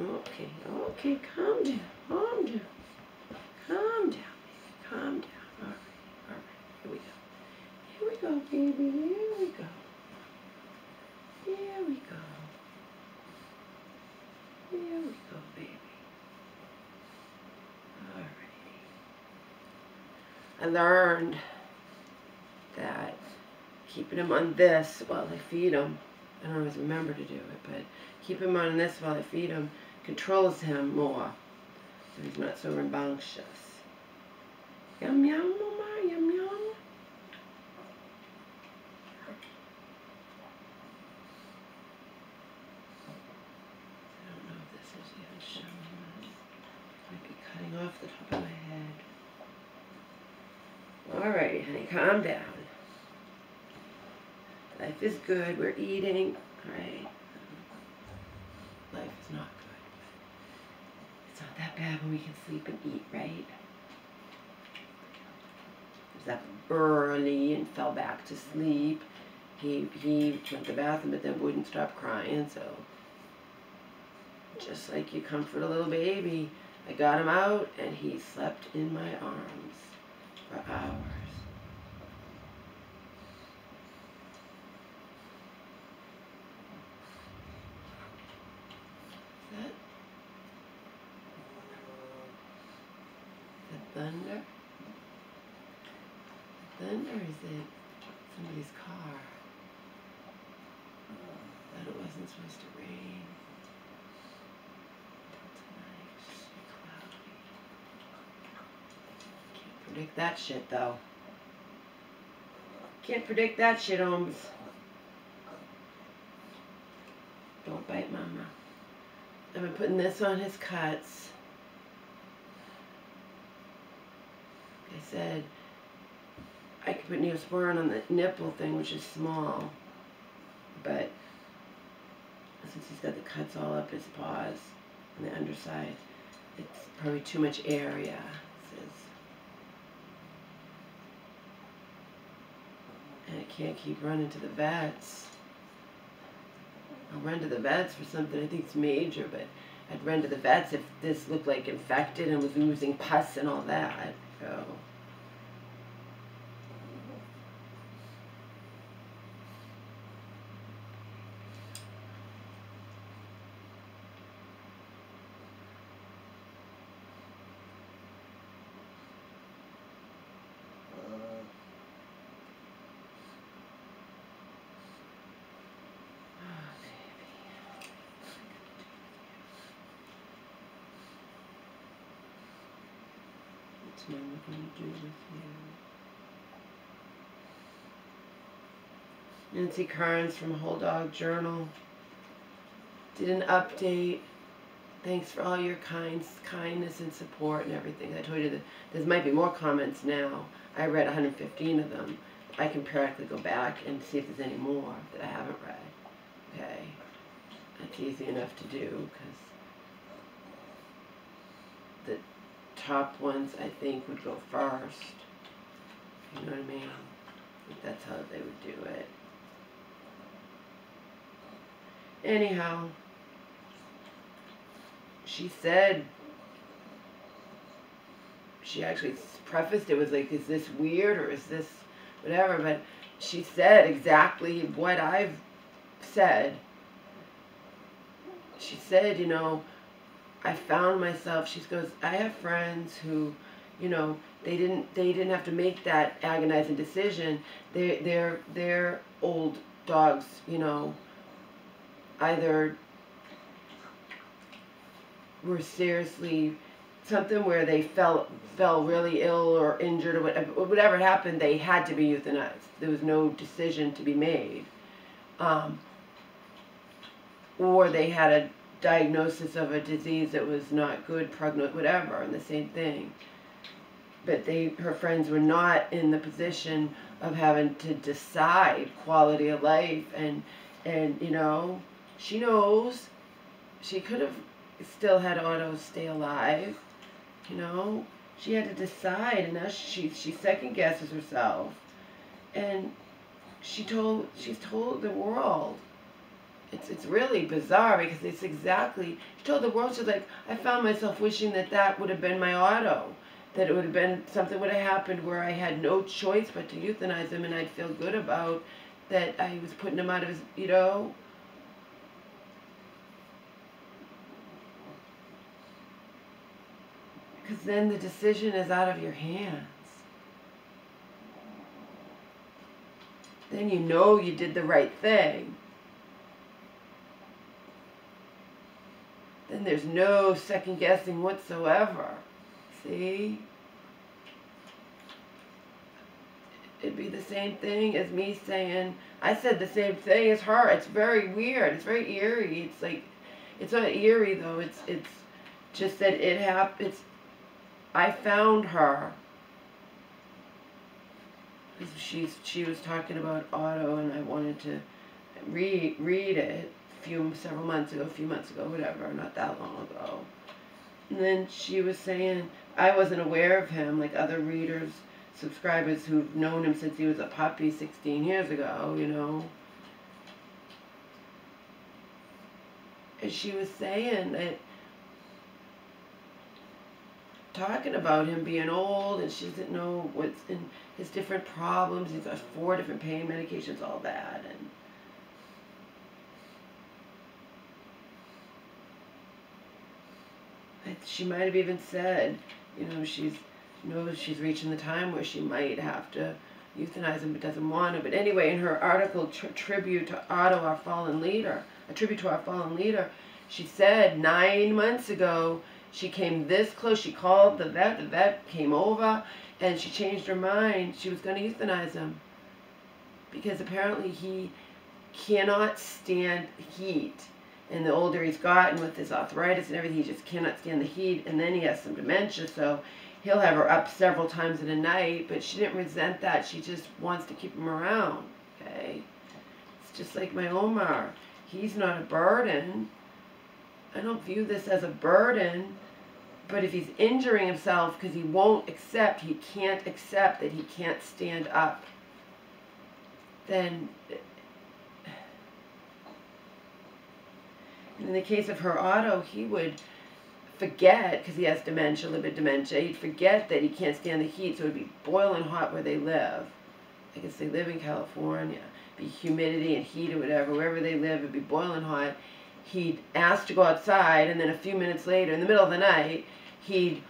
Okay, okay, calm down, calm down. Calm down, baby, calm down. All right, here we go. Here we go, baby, here we go. Here we go. Here we go, baby. All right. I learned that keeping him on this while I feed him, I don't always remember to do it, but keeping him on this while I feed him controls him more, so he's not so rambunctious. Yum yum, Omar, yum yum. I don't know if this is even showing. Might be cutting off the top of my head. Alright, honey, calm down. Life is good. We're eating. Alright. Life is not good. It's not that bad when we can sleep and eat, right? He was up early and fell back to sleep. He went to the bathroom but then wouldn't stop crying, so just like you comfort a little baby, I got him out and he slept in my arms for hours. Is that thunder? Thunder, or is it somebody's car? Thought it wasn't supposed to rain until tonight. It's just cloudy. Can't predict that shit, though. Can't predict that shit, Holmes. Don't bite, Mama. I've been putting this on his cuts. Like I said, I could put Neosporin on the nipple thing, which is small, but since he's got the cuts all up his paws on the underside, it's probably too much area. And I can't keep running to the vets. I'll run to the vets for something I think it's major, but I'd run to the vets if this looked like infected and was oozing pus and all that. So. What's Mama going to do with you? Nancy Carnes from Whole Dog Journal did an update. Thanks for all your kindness and support and everything. I told you that there might be more comments now. I read 115 of them. I can periodically go back and see if there's any more that I haven't read. Okay? That's easy enough to do because the top ones I think would go first. You know what I mean? I think that's how they would do it. Anyhow, she said, she actually prefaced it was like, is this weird or is this whatever, but she said exactly what I've said. She said, you know, I found myself, she goes, I have friends who, you know, they didn't have to make that agonizing decision. They're old dogs, you know, either were seriously something where they fell really ill or injured or whatever happened, they had to be euthanized. There was no decision to be made. Or they had a diagnosis of a disease that was not good, whatever, and the same thing. But her friends were not in the position of having to decide quality of life, and you know, she knows she could have still had Otto stay alive, you know. She had to decide, and now she second guesses herself, and she's told the world, It's really bizarre because it's exactly, she told the world, she's like, I found myself wishing that that would have been my auto. That it would have been, something would have happened where I had no choice but to euthanize him, and I'd feel good about that I was putting him out of his, you know. Because then the decision is out of your hands. Then you know you did the right thing. Then there's no second guessing whatsoever. See? It'd be the same thing as me saying, I said the same thing as her. It's very weird. It's very eerie. It's like, it's not eerie though. It's just that it happened. I found her. She was talking about Otto, and I wanted to read it several months ago, a few months ago, whatever, not that long ago. And then she was saying I wasn't aware of him, like other readers, subscribers who've known him since he was a puppy 16 years ago, you know. And she was saying that, talking about him being old, and she doesn't know what's in his different problems. He's got 4 different pain medications, all that, and she might have even said, you know, she knows she's reaching the time where she might have to euthanize him, but doesn't want to. But anyway, in her article, Tribute to Otto, Our Fallen Leader, a tribute to our fallen leader, she said 9 months ago she came this close. She called the vet came over, and she changed her mind. She was going to euthanize him because apparently he cannot stand heat. And the older he's gotten with his arthritis and everything, he just cannot stand the heat. And then he has some dementia, so he'll have her up several times in a night. But she didn't resent that. She just wants to keep him around, okay? It's just like my Omar. He's not a burden. I don't view this as a burden. But if he's injuring himself because he can't accept that he can't stand up, then in the case of her Otto, he would forget, because he has dementia, a little bit of dementia, he'd forget that he can't stand the heat, so it would be boiling hot where they live. I guess they live in California. It'd be humidity and heat or whatever, wherever they live, it'd be boiling hot. He'd ask to go outside, and then a few minutes later, in the middle of the night, he'd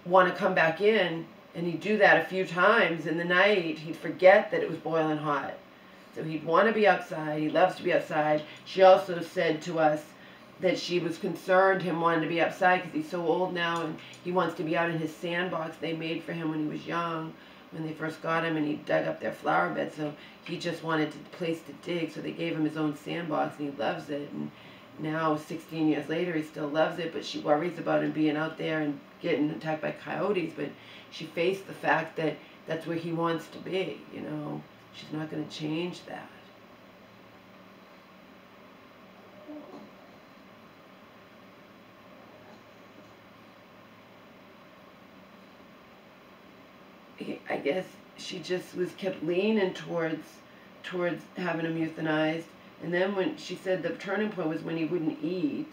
want to come back in, and he'd do that a few times in the night. He'd forget that it was boiling hot. So he'd want to be outside. He loves to be outside. She also said to us that she was concerned him wanting to be outside because he's so old now, and he wants to be out in his sandbox they made for him when he was young, when they first got him, and he dug up their flower bed. So he just wanted a place to dig, so they gave him his own sandbox, and he loves it. And now, 16 years later, he still loves it, but she worries about him being out there and getting attacked by coyotes. But she faced the fact that that's where he wants to be, you know. She's not going to change that. I guess she just kept leaning towards having him euthanized. And then when she said the turning point was when he wouldn't eat,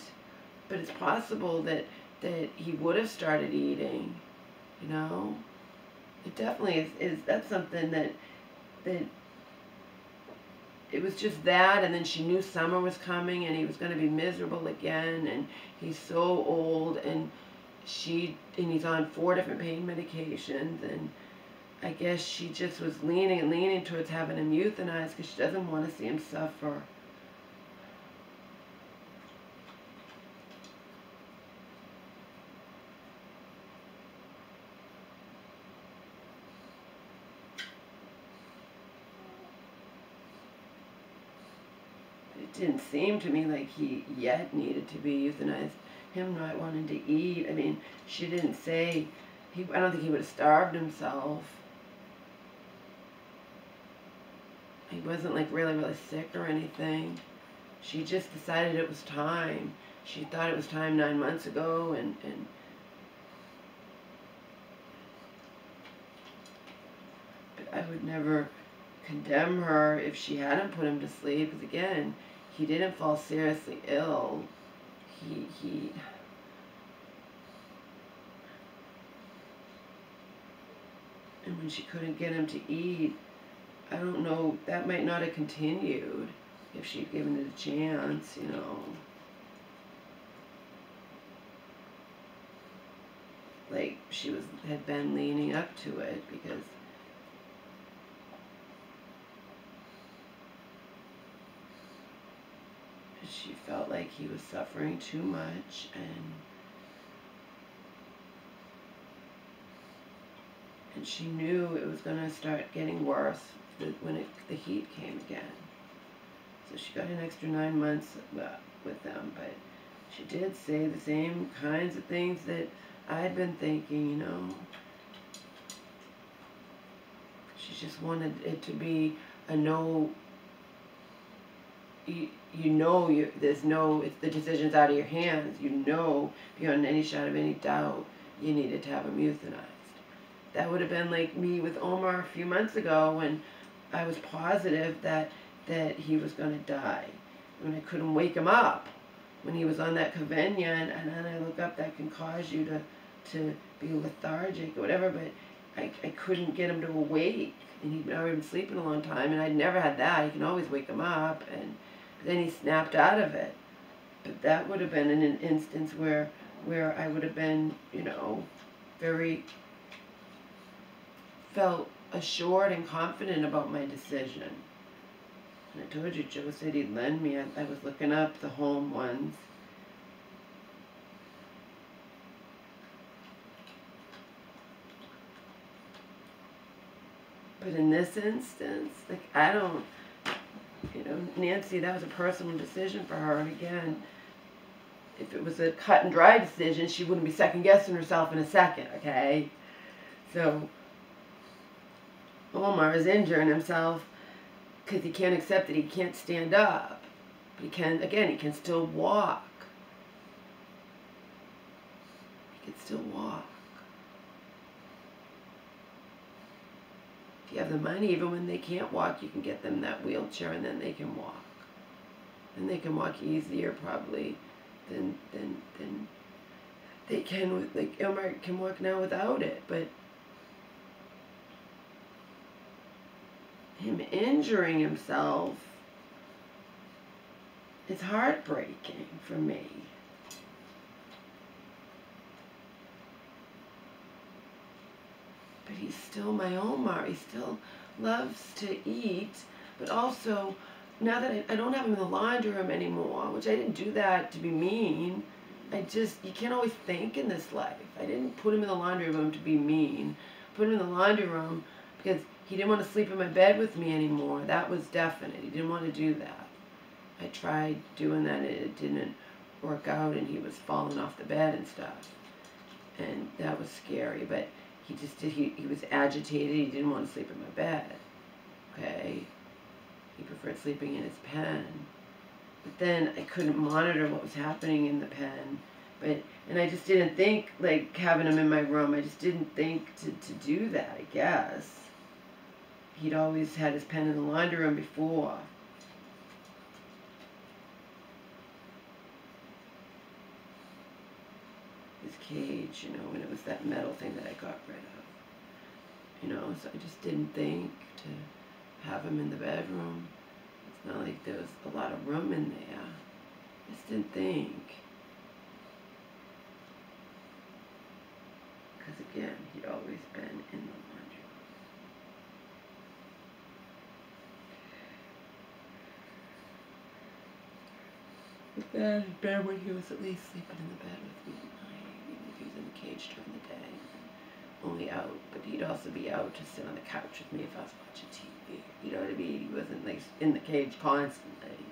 but it's possible that he would have started eating, you know. It definitely is that's something that it was just that, and then she knew summer was coming and he was going to be miserable again, and he's so old, and he's on 4 different pain medications, and I guess she just was leaning towards having him euthanized because she doesn't want to see him suffer. It didn't seem to me like he yet needed to be euthanized. Him not wanting to eat, I mean, she didn't say, I don't think he would have starved himself. He wasn't like really, really sick or anything. She just decided it was time. She thought it was time 9 months ago, and but I would never condemn her if she hadn't put him to sleep, because again, he didn't fall seriously ill. He and when she couldn't get him to eat, I don't know, that might not have continued if she'd given it a chance, you know. Like, she had been leaning up to it because she felt like he was suffering too much, and she knew it was going to start getting worse when the heat came again. So she got an extra 9 months with them, but she did say the same kinds of things that I had been thinking, you know. She just wanted it to be a no, there's no, it's the decision's out of your hands. You know, beyond any shadow of any doubt, you needed to have him euthanized. That would have been like me with Omar a few months ago when I was positive that he was going to die. When I couldn't wake him up. When he was on that Cavenia, and then I look up, that can cause you to be lethargic or whatever, but I couldn't get him to awake. And he'd already been sleeping a long time, and I'd never had that. You can always wake him up, and then he snapped out of it. But that would have been in an instance where I would have been, you know, felt assured and confident about my decision. And I told you, Joe said he'd lend me. I was looking up the home ones. But in this instance, like, I don't, you know, Nancy, that was a personal decision for her. And again, if it was a cut and dry decision, she wouldn't be second guessing herself in a second, okay? So Omar is injuring himself because he can't accept that he can't stand up. But he can, again, he can still walk. He can still walk. If you have the money, even when they can't walk, you can get them that wheelchair and then they can walk. And they can walk easier probably than they can with, like, Omar can walk now without it, but him injuring himself is heartbreaking for me. But he's still my Omar. He still loves to eat, but also, now that I don't have him in the laundry room anymore, which I didn't do that to be mean, you can't always think in this life. I didn't put him in the laundry room to be mean. I put him in the laundry room because he didn't want to sleep in my bed with me anymore. That was definite. He didn't want to do that. I tried doing that and it didn't work out, and he was falling off the bed and stuff. And that was scary, but he just did, he was agitated. He didn't want to sleep in my bed. Okay? He preferred sleeping in his pen. But then I couldn't monitor what was happening in the pen. And I just didn't think, like, having him in my room, I just didn't think to do that, I guess. He'd always had his pen in the laundry room before. His cage, you know, and it was that metal thing that I got rid of. You know, so I just didn't think to have him in the bedroom. It's not like there was a lot of room in there. I just didn't think. Because again, he'd always been in the laundry room. But then in bed when he was at least sleeping in the bed with me at night, even if he was in the cage during the day. Only out, but he'd also be out to sit on the couch with me if I was watching TV. You know what I mean? He wasn't like in the cage constantly.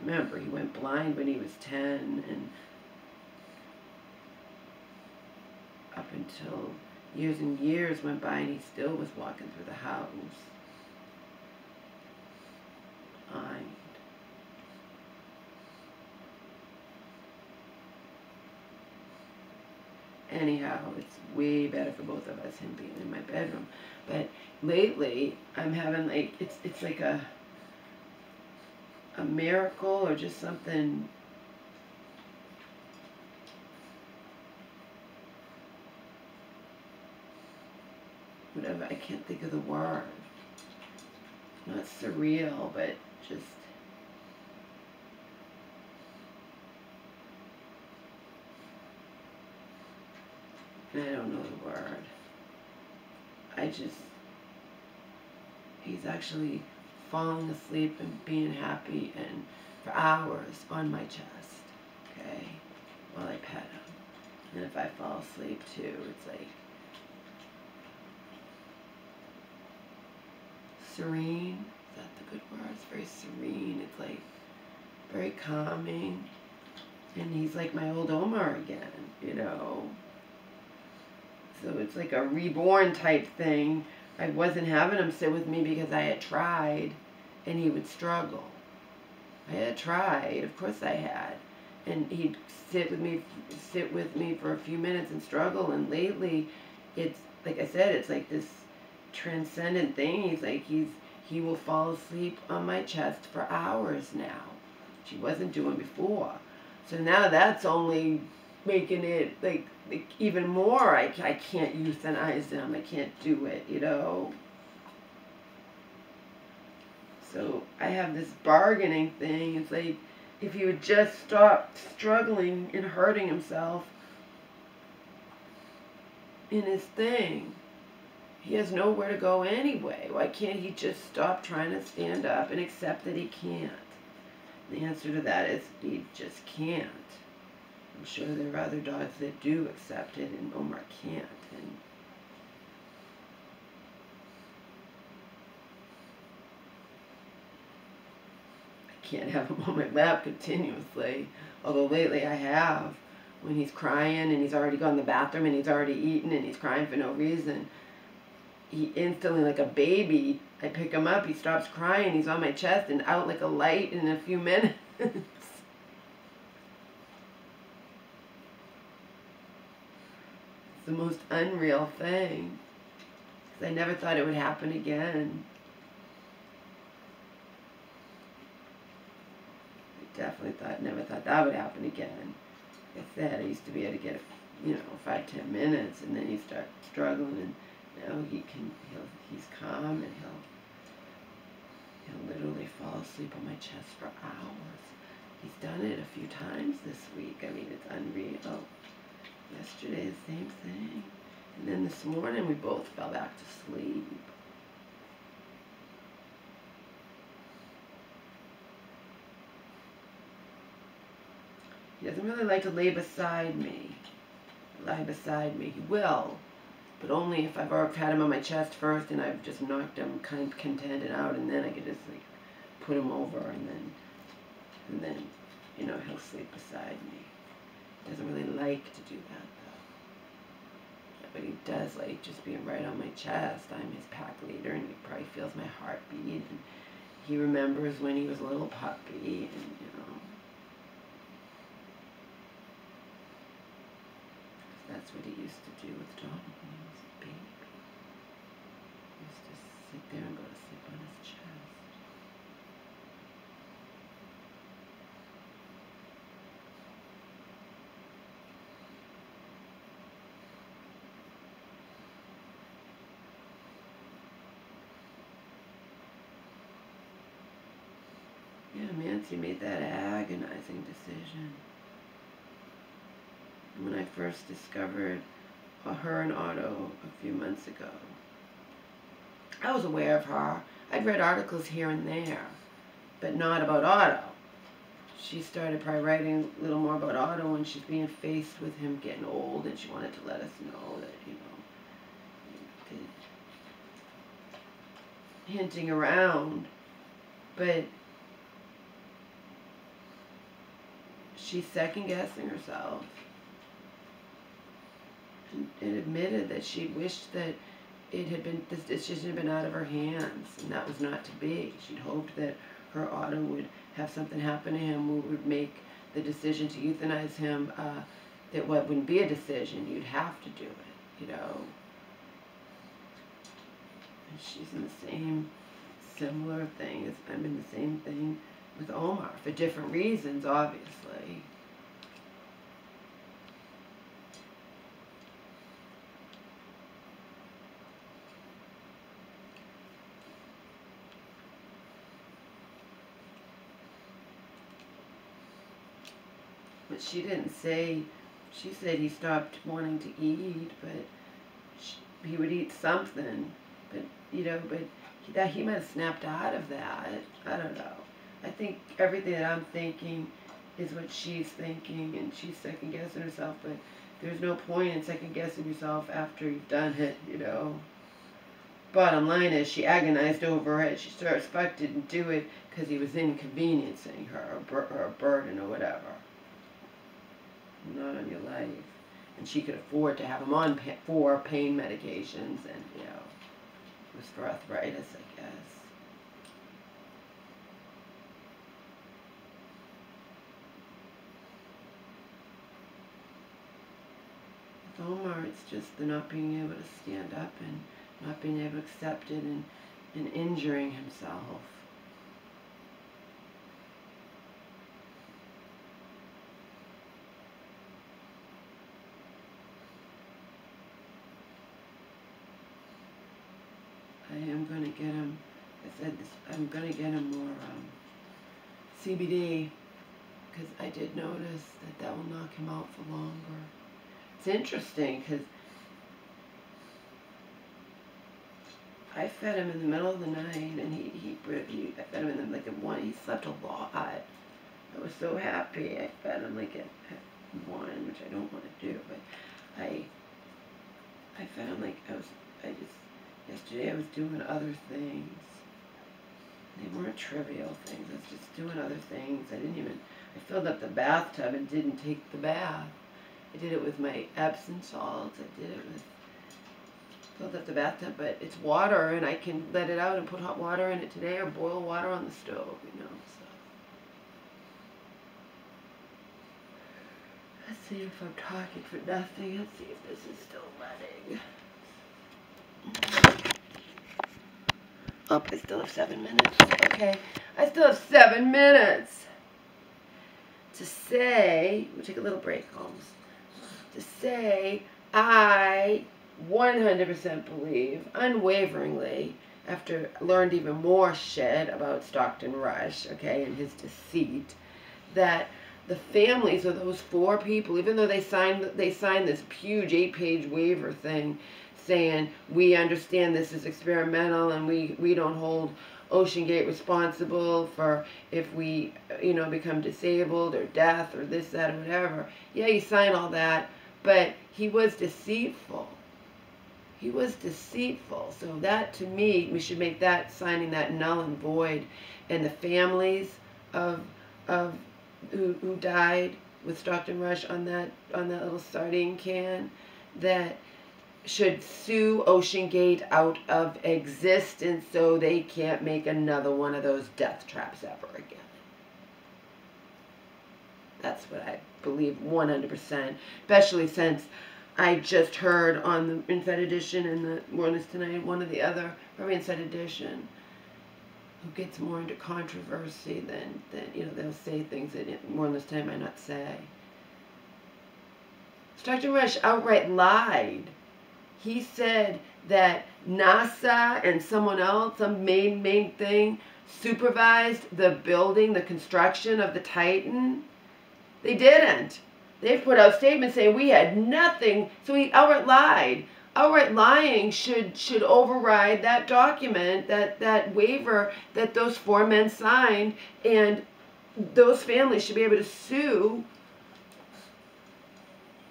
Remember, he went blind when he was 10, and up until years and years went by, and he still was walking through the house. Blind. Anyhow, it's way better for both of us, him being in my bedroom. But lately, I'm having like, it's like a miracle or just something. Whatever, I can't think of the word. Not surreal, but just I don't know the word. He's actually falling asleep and being happy and for hours on my chest, okay, while I pet him. And if I fall asleep too, it's like serene. Is that the good word? It's very serene. It's like very calming. And he's like my old Omar again, you know. So it's like a reborn type thing. I wasn't having him sit with me because I had tried and he would struggle. I had tried, of course I had. And he'd sit with me for a few minutes and struggle. And lately, it's, like I said, it's like this transcendent thing. He's like, he will fall asleep on my chest for hours now. Which he wasn't doing before. So now that's only making it like even more. I can't euthanize him. I can't do it, you know. So I have this bargaining thing. It's like if he would just stop struggling and hurting himself in his thing. He has nowhere to go anyway. Why can't he just stop trying to stand up and accept that he can't? The answer to that is he just can't. I'm sure there are other dogs that do accept it, and Omar can't. And I can't have him on my lap continuously, although lately I have. When he's crying and he's already gone to the bathroom and he's already eaten and he's crying for no reason, he instantly, like a baby, I pick him up, he stops crying, he's on my chest and out like a light in a few minutes. The most unreal thing, because I never thought it would happen again. I definitely never thought that would happen again. Like I said, I used to be able to get, 5-10 minutes, and then you start struggling, and now he's calm, and he'll literally fall asleep on my chest for hours. He's done it a few times this week. I mean, it's unreal. Yesterday, the same thing. And then this morning, we both fell back to sleep. He doesn't really like to lay beside me. He will, but only if I've already had him on my chest first and I've just knocked him kind of contented out, and then I could just like put him over, and then he'll sleep beside me. Doesn't really like to do that though. But he does like just being right on my chest. I'm his pack leader, and he probably feels my heartbeat, and he remembers when he was a little puppy, and that's what he used to do with Donald when he was a baby. He used to sit there and go to sleep on his chest. Yeah, Nancy made that agonizing decision. When I first discovered her and Otto a few months ago, I was aware of her. I'd read articles here and there, but not about Otto. She started probably writing a little more about Otto when she's being faced with him getting old, and she wanted to let us know that, hinting around, but she's second-guessing herself. And admitted that she wished that this decision had been out of her hands, and that was not to be. She'd hoped that her Otto would have something happen to him who would make the decision to euthanize him, that wouldn't be a decision, you'd have to do it, And she's in the same similar thing. I'm in the same thing with Omar for different reasons, obviously. But she didn't say, she said he stopped wanting to eat, but he would eat something. But, you know, but he might have snapped out of that. I don't know. I think everything that I'm thinking is what she's thinking, and she's second-guessing herself, but there's no point in second-guessing yourself after you've done it, you know. Bottom line is, she agonized over it. She suspected didn't do it because he was inconveniencing her, or a burden, or whatever. Not on your life. And she could afford to have him on 4 pain medications, and, you know, it was for arthritis, I guess. With Omar, it's just the not being able to stand up and not being able to accept it, and injuring himself. I am going to get him, I said this, I'm going to get him more CBD, because I did notice that will knock him out for longer. It's interesting, because I fed him in the middle of the night, and I fed him in like at 1, he slept a lot. I was so happy. I fed him like at 1, which I don't want to do, but I fed him like, yesterday I was doing other things. They weren't trivial things. I was just doing other things. I filled up the bathtub and didn't take the bath. I did it with my Epsom salts. Filled up the bathtub, but it's water, and I can let it out and put hot water in it today, or boil water on the stove, you know, so. Let's see if I'm talking for nothing. Let's see if this is still running. Oh, I still have 7 minutes. Okay, I still have 7 minutes to say, we'll take a little break, Holmes, to say I 100% believe, unwaveringly, after I learned even more shit about Stockton Rush, okay, and his deceit, that the families of those 4 people, even though they signed this huge 8-page waiver thing, saying we understand this is experimental and we don't hold OceanGate responsible for if we, you know, become disabled or death or this, that, or whatever. Yeah, he signed all that, but he was deceitful. He was deceitful. So that, to me, we should make that, signing that, null and void. And the families of who died with Stockton Rush on that little sardine can, that should sue OceanGate out of existence so they can't make another one of those death traps ever again. That's what I believe 100%, especially since I just heard on the Inside Edition and the Wellness Tonight, one or the other, probably Inside Edition, who gets more into controversy than you know, they'll say things that Wellness Tonight might not say. Stockton Rush outright lied. He said that NASA and someone else, some main thing, supervised the building, the construction of the Titan. They didn't. They've put out statements saying we had nothing, so he outright lied. Outright lying should override that document, that waiver that those 4 men signed, and those families should be able to sue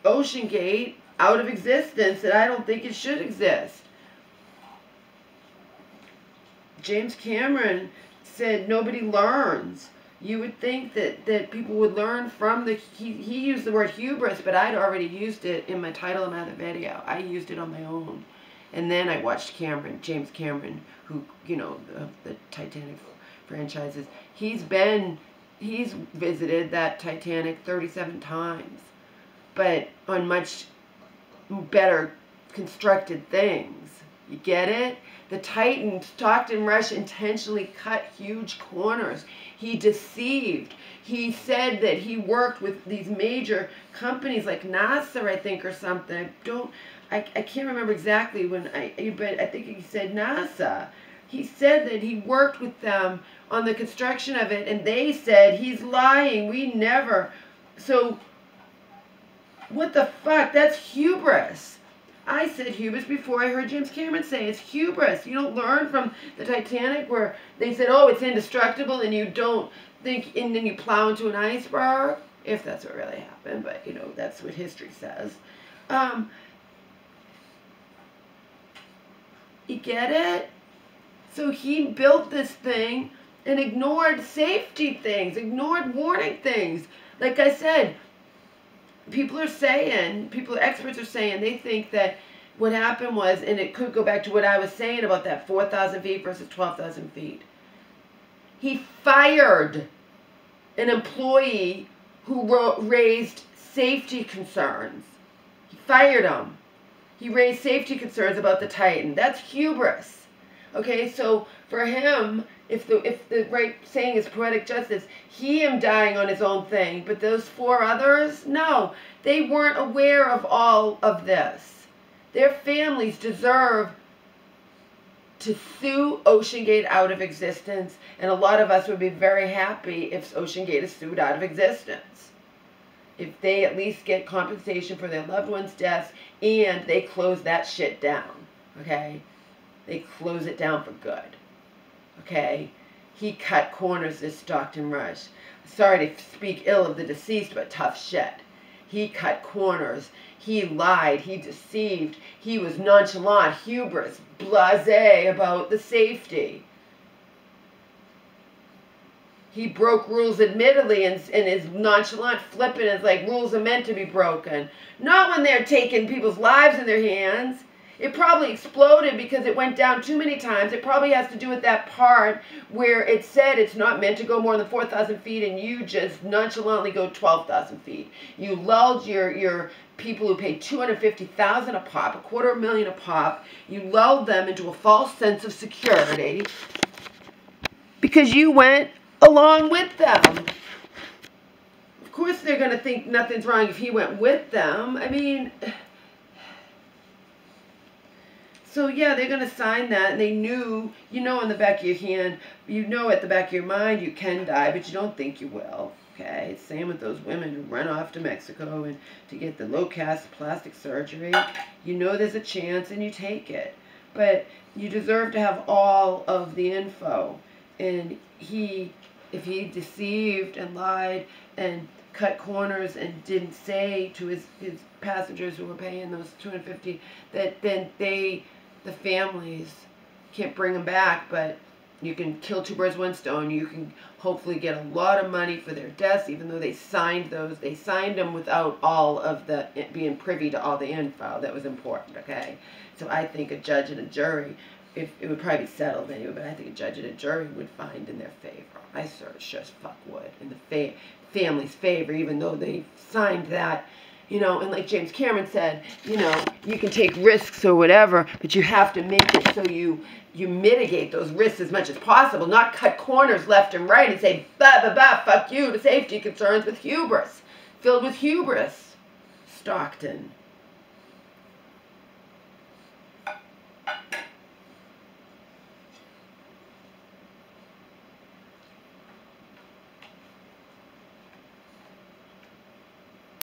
OceanGate out of existence, that I don't think it should exist. James Cameron said nobody learns. You would think that people would learn from he used the word hubris, but I'd already used it in my title of my other video. I used it on my own. And then I watched James Cameron, who, you know, the Titanic franchises. He's visited that Titanic 37 times, but on much better constructed things. You get it? The Titan, Stockton Rush, intentionally cut huge corners. He deceived. He said that he worked with these major companies like NASA, I think, or something. I can't remember exactly but I think he said NASA. He said that he worked with them on the construction of it, and they said he's lying. We never. So, what the fuck? That's hubris. I said hubris before I heard James Cameron say it's hubris. You don't learn from the Titanic where they said, oh, it's indestructible, and you don't think, and then you plow into an iceberg, if that's what really happened, but, you know, that's what history says. You get it? So he built this thing and ignored safety things, ignored warning things. Like I said, experts are saying, they think that what happened was, and it could go back to what I was saying about that 4,000 feet versus 12,000 feet. He fired an employee who raised safety concerns. He fired him. He raised safety concerns about the Titan. That's hubris. Okay, so for him, if the right saying is poetic justice, he am dying on his own thing, but those 4 others, no, they weren't aware of all of this. Their families deserve to sue OceanGate out of existence, and a lot of us would be very happy if OceanGate is sued out of existence. If they at least get compensation for their loved ones' deaths, and they close that shit down, okay? They close it down for good, okay? He cut corners, this Stockton Rush. Sorry to speak ill of the deceased, but tough shit. He cut corners. He lied. He deceived. He was nonchalant, hubris, blasé about the safety. He broke rules admittedly and is nonchalant, flippant. It's like rules are meant to be broken. Not when they're taking people's lives in their hands. It probably exploded because it went down too many times. It probably has to do with that part where it said it's not meant to go more than 4,000 feet and you just nonchalantly go 12,000 feet. You lulled your people who paid $250,000 a pop, $250,000 a pop. You lulled them into a false sense of security because you went along with them. Of course they're going to think nothing's wrong if he went with them. I mean, so yeah, they're going to sign that, and they knew, you know, in the back of your hand, you know at the back of your mind you can die, but you don't think you will. Okay, same with those women who run off to Mexico and to get the low-cast plastic surgery. You know there's a chance and you take it. But you deserve to have all of the info. And if he deceived and lied and cut corners and didn't say to his passengers who were paying those $250, that then the families can't bring them back, but you can kill 2 birds, 1 stone. You can hopefully get a lot of money for their deaths, even though they signed those. They signed them without all of being privy to all the info that was important, okay? So I think a judge and a jury, if it would probably be settled anyway, but I think a judge and a jury would find in their favor. I sure as fuck would, in the family's favor, even though they signed that. You know, and like James Cameron said, you know, you can take risks or whatever, but you have to make it so you mitigate those risks as much as possible, not cut corners left and right and say, bah, bah, bah, fuck you to safety concerns with hubris, filled with hubris. Stockton.